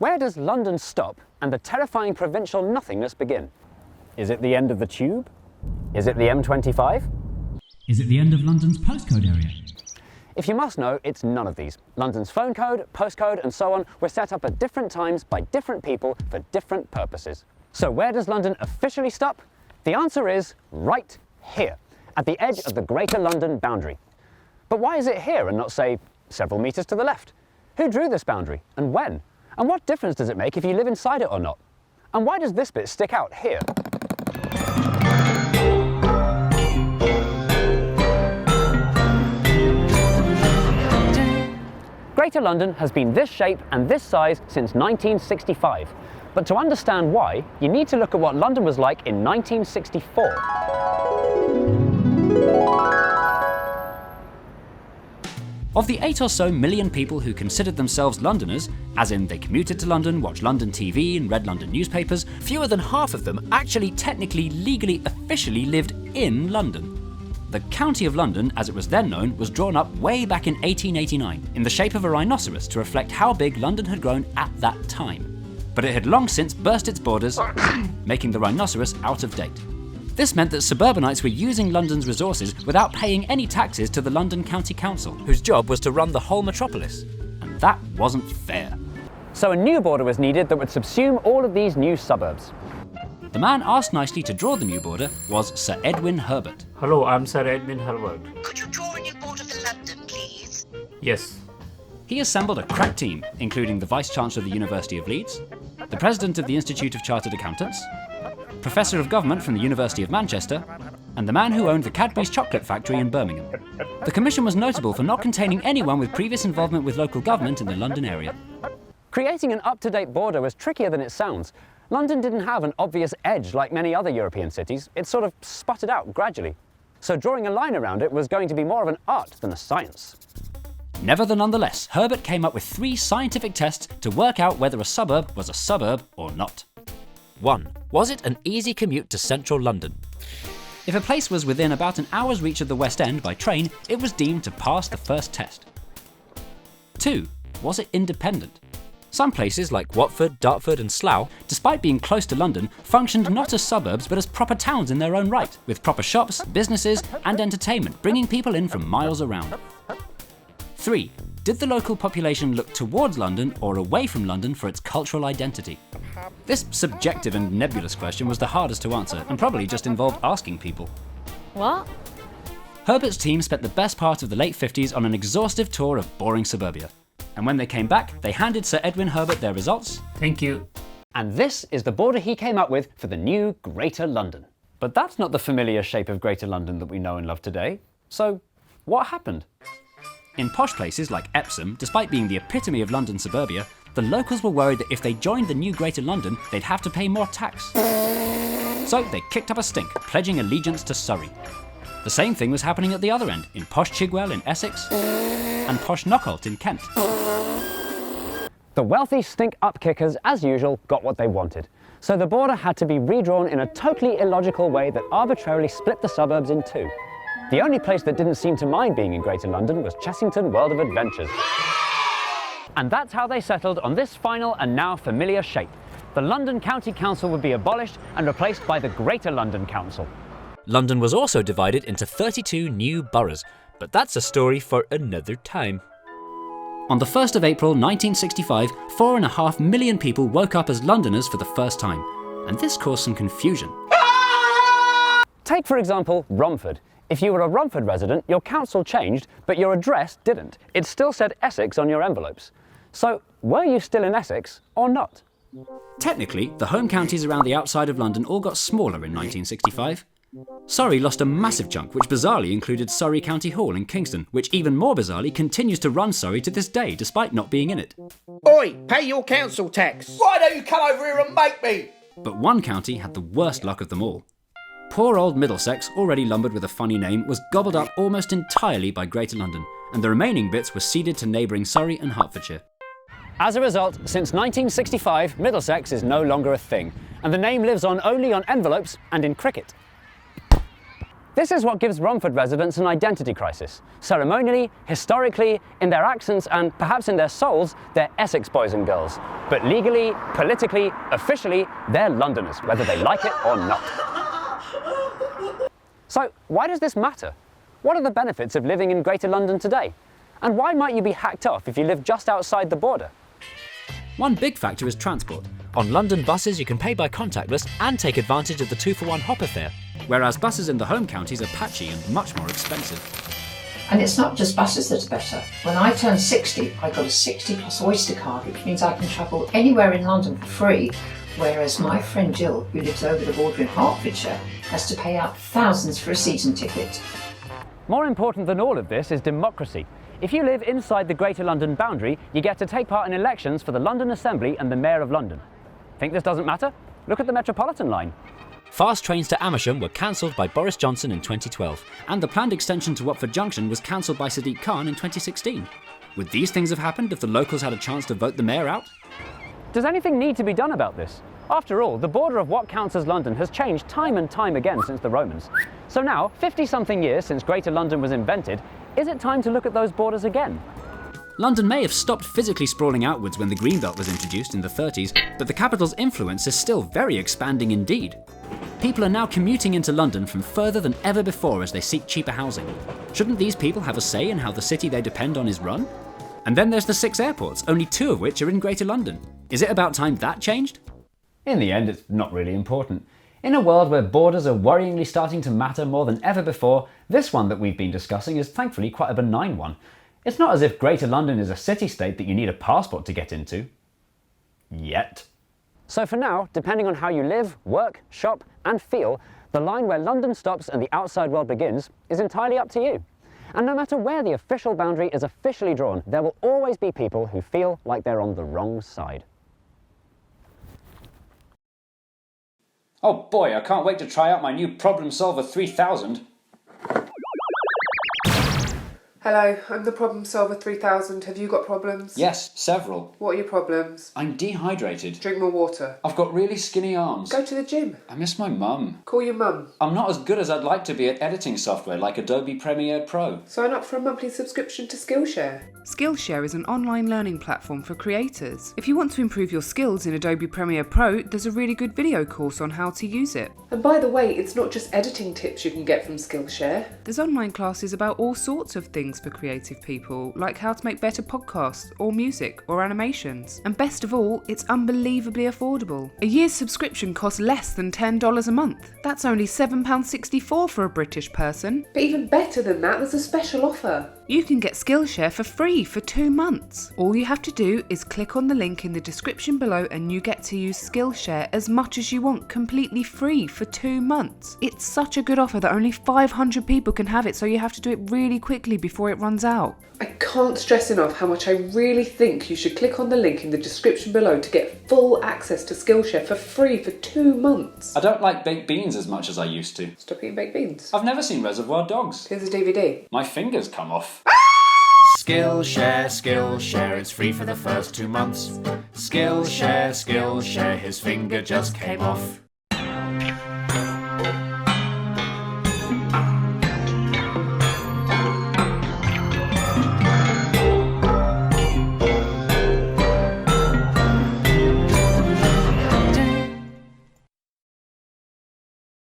Where does London stop and the terrifying provincial nothingness begin? Is it the end of the Tube? Is it the M25? Is it the end of London's postcode area? If you must know, it's none of these. London's phone code, postcode and so on were set up at different times by different people for different purposes. So where does London officially stop? The answer is right here, at the edge of the Greater London boundary. But why is it here and not, say, several metres to the left? Who drew this boundary and when? And what difference does it make if you live inside it or not? And why does this bit stick out here? Greater London has been this shape and this size since 1965. But to understand why, you need to look at what London was like in 1964. Of the 8 or so million people who considered themselves Londoners, as in they commuted to London, watched London TV and read London newspapers, fewer than half of them actually technically, legally, officially lived in London. The County of London, as it was then known, was drawn up way back in 1889 in the shape of a rhinoceros to reflect how big London had grown at that time. But it had long since burst its borders, making the rhinoceros out of date. This meant that suburbanites were using London's resources without paying any taxes to the London County Council, whose job was to run the whole metropolis. And that wasn't fair. So a new border was needed that would subsume all of these new suburbs. The man asked nicely to draw the new border was Sir Edwin Herbert. Hello, I'm Sir Edwin Herbert. Could you draw a new border for London, please? Yes. He assembled a crack team, including the Vice-Chancellor of the University of Leeds, the President of the Institute of Chartered Accountants, Professor of Government from the University of Manchester, and the man who owned the Cadbury's chocolate factory in Birmingham. The commission was notable for not containing anyone with previous involvement with local government in the London area. Creating an up-to-date border was trickier than it sounds. London didn't have an obvious edge like many other European cities. It sort of sputtered out gradually. So drawing a line around it was going to be more of an art than a science. Nevertheless, Herbert came up with 3 scientific tests to work out whether a suburb was a suburb or not. 1. Was it an easy commute to central London? If a place was within about an hour's reach of the West End by train, it was deemed to pass the first test. 2. Was it independent? Some places like Watford, Dartford and Slough, despite being close to London, functioned not as suburbs but as proper towns in their own right, with proper shops, businesses and entertainment, bringing people in from miles around. 3. Did the local population look towards London or away from London for its cultural identity? This subjective and nebulous question was the hardest to answer and probably just involved asking people. What? Herbert's team spent the best part of the late 50s on an exhaustive tour of boring suburbia. And when they came back, they handed Sir Edwin Herbert their results. Thank you. And this is the border he came up with for the new Greater London. But that's not the familiar shape of Greater London that we know and love today. So, what happened? In posh places like Epsom, despite being the epitome of London suburbia, the locals were worried that if they joined the new Greater London, they'd have to pay more tax. So they kicked up a stink, pledging allegiance to Surrey. The same thing was happening at the other end, in posh Chigwell in Essex and posh Knockholt in Kent. The wealthy stink-up kickers, as usual, got what they wanted. So the border had to be redrawn in a totally illogical way that arbitrarily split the suburbs in two. The only place that didn't seem to mind being in Greater London was Chessington World of Adventures. And that's how they settled on this final and now familiar shape. The London County Council would be abolished and replaced by the Greater London Council. London was also divided into 32 new boroughs, but that's a story for another time. On the 1st of April 1965, 4.5 million people woke up as Londoners for the first time, and this caused some confusion. Take, for example, Romford. If you were a Romford resident, your council changed, but your address didn't. It still said Essex on your envelopes. So, were you still in Essex or not? Technically, the home counties around the outside of London all got smaller in 1965. Surrey lost a massive chunk, which bizarrely included Surrey County Hall in Kingston, which even more bizarrely continues to run Surrey to this day, despite not being in it. Oi, pay your council tax! Why don't you come over here and make me? But one county had the worst luck of them all. Poor old Middlesex, already lumbered with a funny name, was gobbled up almost entirely by Greater London, and the remaining bits were ceded to neighbouring Surrey and Hertfordshire. As a result, since 1965, Middlesex is no longer a thing, and the name lives on only on envelopes and in cricket. This is what gives Romford residents an identity crisis. Ceremonially, historically, in their accents and perhaps in their souls, they're Essex boys and girls. But legally, politically, officially, they're Londoners, whether they like it or not. So why does this matter? What are the benefits of living in Greater London today? And why might you be hacked off if you live just outside the border? One big factor is transport. On London buses you can pay by contactless and take advantage of the 2-for-1 hopper fare, whereas buses in the home counties are patchy and much more expensive. And it's not just buses that are better. When I turned 60, I got a 60 plus Oyster card, which means I can travel anywhere in London for free, whereas my friend Jill, who lives over the border in Hertfordshire, has to pay out thousands for a season ticket. More important than all of this is democracy. If you live inside the Greater London boundary, you get to take part in elections for the London Assembly and the Mayor of London. Think this doesn't matter? Look at the Metropolitan line. Fast trains to Amersham were cancelled by Boris Johnson in 2012, and the planned extension to Watford Junction was cancelled by Sadiq Khan in 2016. Would these things have happened if the locals had a chance to vote the mayor out? Does anything need to be done about this? After all, the border of what counts as London has changed time and time again since the Romans. So now, 50-something years since Greater London was invented, is it time to look at those borders again? London may have stopped physically sprawling outwards when the Greenbelt was introduced in the 30s, but the capital's influence is still very expanding indeed. People are now commuting into London from further than ever before as they seek cheaper housing. Shouldn't these people have a say in how the city they depend on is run? And then there's the 6 airports, only 2 of which are in Greater London. Is it about time that changed? In the end, it's not really important. In a world where borders are worryingly starting to matter more than ever before, this one that we've been discussing is thankfully quite a benign one. It's not as if Greater London is a city-state that you need a passport to get into. Yet. So for now, depending on how you live, work, shop and feel, the line where London stops and the outside world begins is entirely up to you. And no matter where the official boundary is officially drawn, there will always be people who feel like they're on the wrong side. Oh boy, I can't wait to try out my new Problem Solver 3000. Hello, I'm the Problem Solver 3000. Have you got problems? Yes, several. What are your problems? I'm dehydrated. Drink more water. I've got really skinny arms. Go to the gym. I miss my mum. Call your mum. I'm not as good as I'd like to be at editing software like Adobe Premiere Pro. Sign up for a monthly subscription to Skillshare. Skillshare is an online learning platform for creators. If you want to improve your skills in Adobe Premiere Pro, there's a really good video course on how to use it. And by the way, it's not just editing tips you can get from Skillshare. There's online classes about all sorts of things for creative people, like how to make better podcasts, or music, or animations. And best of all, it's unbelievably affordable. A year's subscription costs less than $10 a month. That's only £7.64 for a British person. But even better than that, there's a special offer. You can get Skillshare for free for 2 months. All you have to do is click on the link in the description below and you get to use Skillshare as much as you want, completely free for 2 months. It's such a good offer that only 500 people can have it, so you have to do it really quickly before it runs out. I can't stress enough how much I really think you should click on the link in the description below to get full access to Skillshare for free for 2 months. I don't like baked beans as much as I used to. Stop eating baked beans. I've never seen Reservoir Dogs. Here's a DVD. My fingers come off. Skillshare, it's free for the first 2 months. Skillshare, his finger just came off.